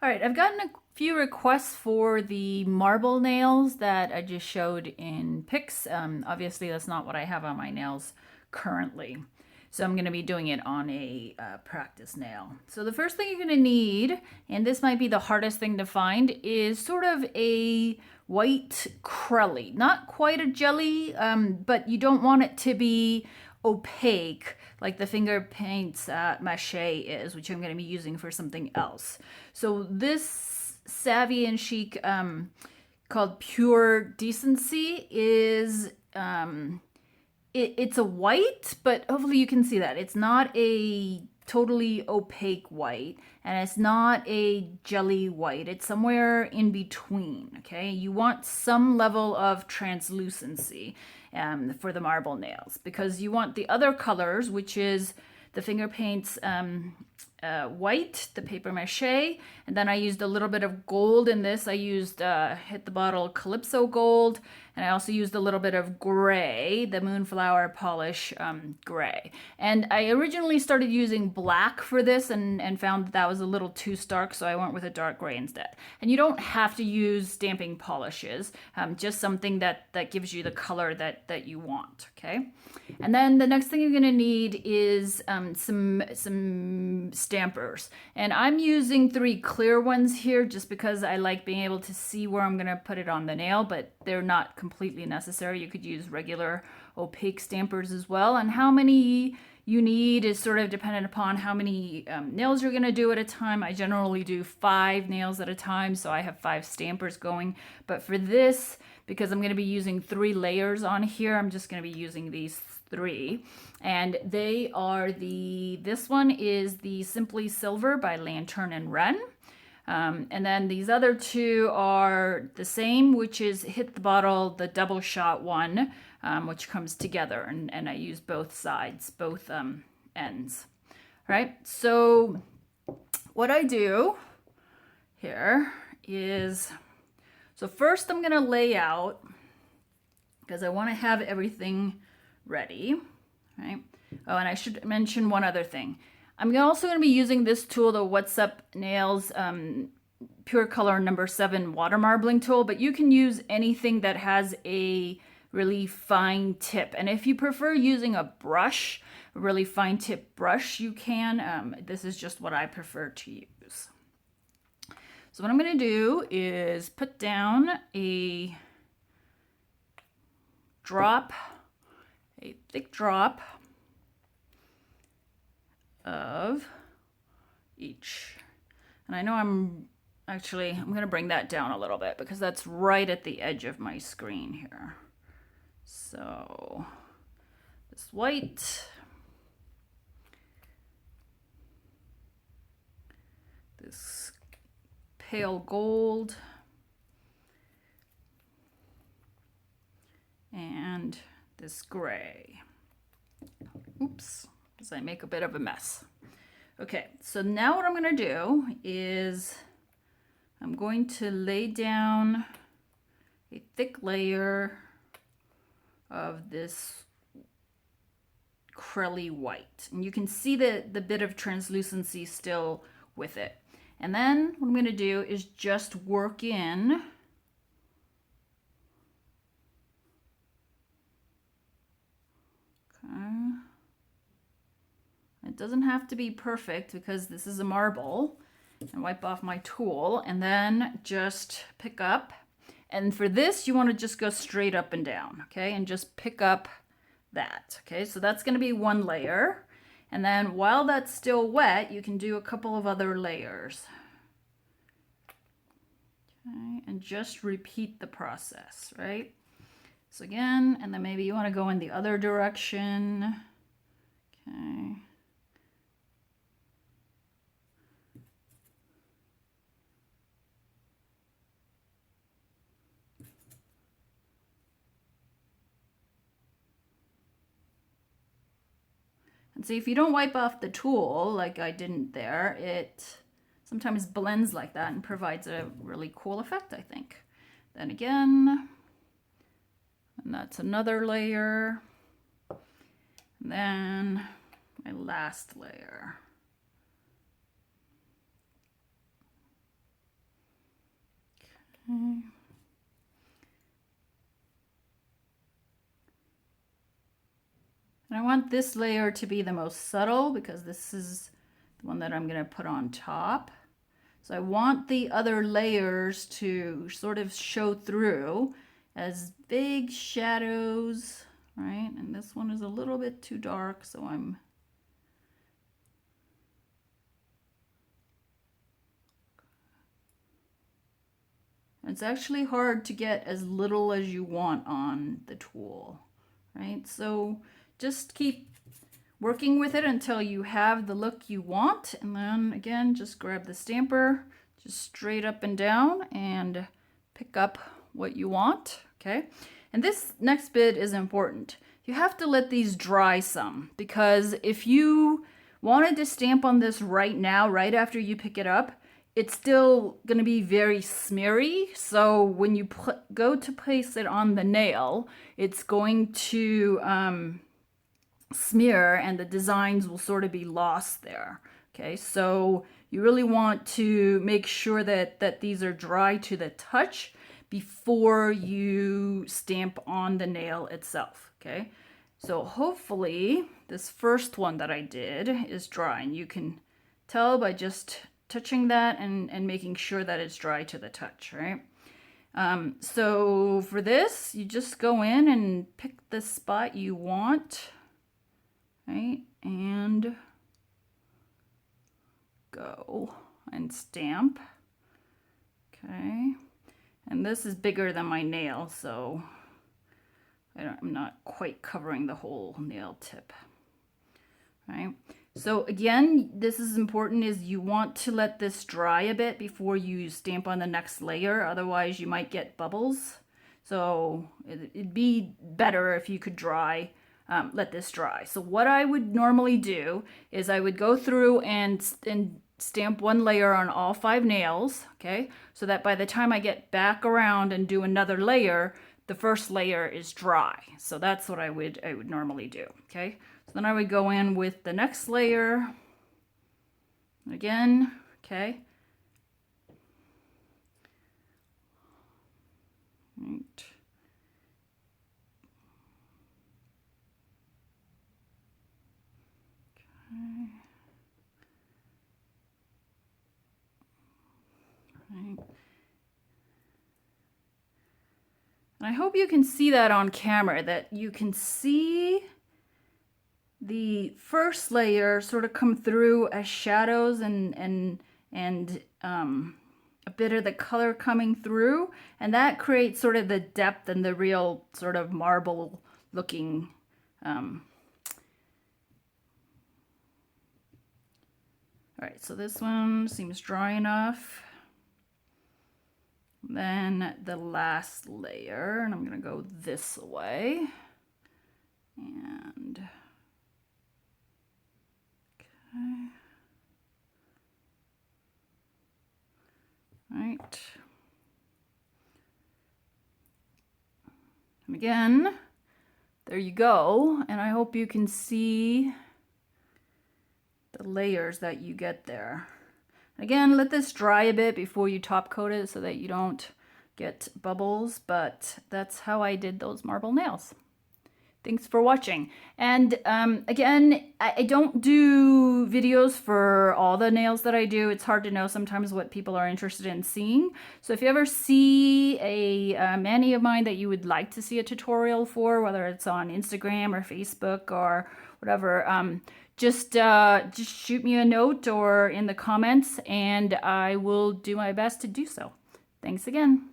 All right, I've gotten a few requests for the marble nails that I just showed in pics. Obviously, that's not what I have on my nails currently. So I'm going to be doing it on a practice nail. So the first thing you're going to need, and this might be the hardest thing to find, is sort of a white crelly. Not quite a jelly, but you don't want it to be opaque like the finger paints mache is, which I'm going to be using for something else. So this Savvy and Chic called Pure Decency is it's a white, but hopefully you can see that it's not a totally opaque white, and it's not a jelly white. It's somewhere in between. Okay, you want some level of translucency for the marble nails, because you want the other colors, which is the finger paints white, the paper mache, and then I used a little bit of gold in this. I used Hit the Bottle Calypso Gold, and I also used a little bit of gray, the Moonflower Polish gray. And I originally started using black for this and found that was a little too stark, so I went with a dark gray instead. And you don't have to use stamping polishes, just something that gives you the color that you want, okay? And then the next thing you're gonna need is some stampers. And I'm using 3 clear ones here just because I like being able to see where I'm gonna put it on the nail, but they're not completely necessary. You could use regular opaque stampers as well. And how many you need is sort of dependent upon how many nails you're gonna do at a time. I generally do 5 nails at a time, so I have 5 stampers going. But for this, because I'm gonna be using 3 layers on here, I'm just gonna be using these 3. And they are this one is the Simply Silver by Lantern and Wren. And then these other 2 are the same, which is Hit the Bottle, the double shot one, which comes together, and I use both sides, both ends. All right, so what I do here is, so first I'm gonna lay out, because I wanna have everything ready, right? Oh, and I should mention one other thing. I'm also going to be using this tool, the What's Up Nails Pure Color number 7 water marbling tool, but you can use anything that has a really fine tip. And if you prefer using a brush, a really fine tip brush, you can. This is just what I prefer to use. So what I'm going to do is put down a thick drop of each. And I know I'm going to bring that down a little bit because that's right at the edge of my screen here. So this white, this pale gold, and this gray. Oops, because I make a bit of a mess. Okay, so now what I'm going to do is I'm going to lay down a thick layer of this crelly white. And you can see the bit of translucency still with it. And then what I'm going to do is just work in It doesn't have to be perfect because this is a marble. And wipe off my tool and then just pick up. And for this, you want to just go straight up and down, okay? And just pick up that, okay? So that's going to be 1 layer. And then while that's still wet, you can do a couple of other layers. Okay, and just repeat the process, right? So again, and then maybe you want to go in the other direction. Okay. And see, if you don't wipe off the tool like I didn't there, it sometimes blends like that and provides a really cool effect, I think. Then again, and that's another layer. And then my last layer. Okay. And I want this layer to be the most subtle because this is the one that I'm going to put on top. So I want the other layers to sort of show through as big shadows, right? And this one is a little bit too dark, so I'm it's actually hard to get as little as you want on the tool, right? So just keep working with it until you have the look you want. And then again, just grab the stamper, just straight up and down and pick up what you want, okay? And this next bit is important. You have to let these dry some, because if you wanted to stamp on this right now, right after you pick it up, it's still going to be very smeary. So when you go to place it on the nail, it's going to smear and the designs will sort of be lost there. Okay, so you really want to make sure that these are dry to the touch before you stamp on the nail itself. Okay, so hopefully this first one that I did is dry, and you can tell by just touching that and making sure that it's dry to the touch, right? So for this, you just go in and pick the spot you want, right? And go and stamp. Okay. And this is bigger than my nail, so I'm not quite covering the whole nail tip, right? So again, this is important, is you want to let this dry a bit before you stamp on the next layer. Otherwise you might get bubbles. So it'd be better if you could let this dry. So what I would normally do is I would go through and stamp one layer on all 5 nails, okay? So that by the time I get back around and do another layer, the first layer is dry. So that's what I would normally do, okay? So then I would go in with the next layer again, okay? Right. Okay. Right. And I hope you can see that on camera, that you can see the first layer sort of come through as shadows and a bit of the color coming through, and that creates sort of the depth and the real sort of marble looking all right, so this one seems dry enough. Then the last layer, and I'm going to go this way. And okay. Right. And again, there you go. And I hope you can see the layers that you get there. Again, let this dry a bit before you top coat it so that you don't get bubbles, but that's how I did those marble nails. Thanks for watching. And again, I don't do videos for all the nails that I do. It's hard to know sometimes what people are interested in seeing. So if you ever see a mani of mine that you would like to see a tutorial for, whether it's on Instagram or Facebook or whatever, just shoot me a note or in the comments, and I will do my best to do so. Thanks again.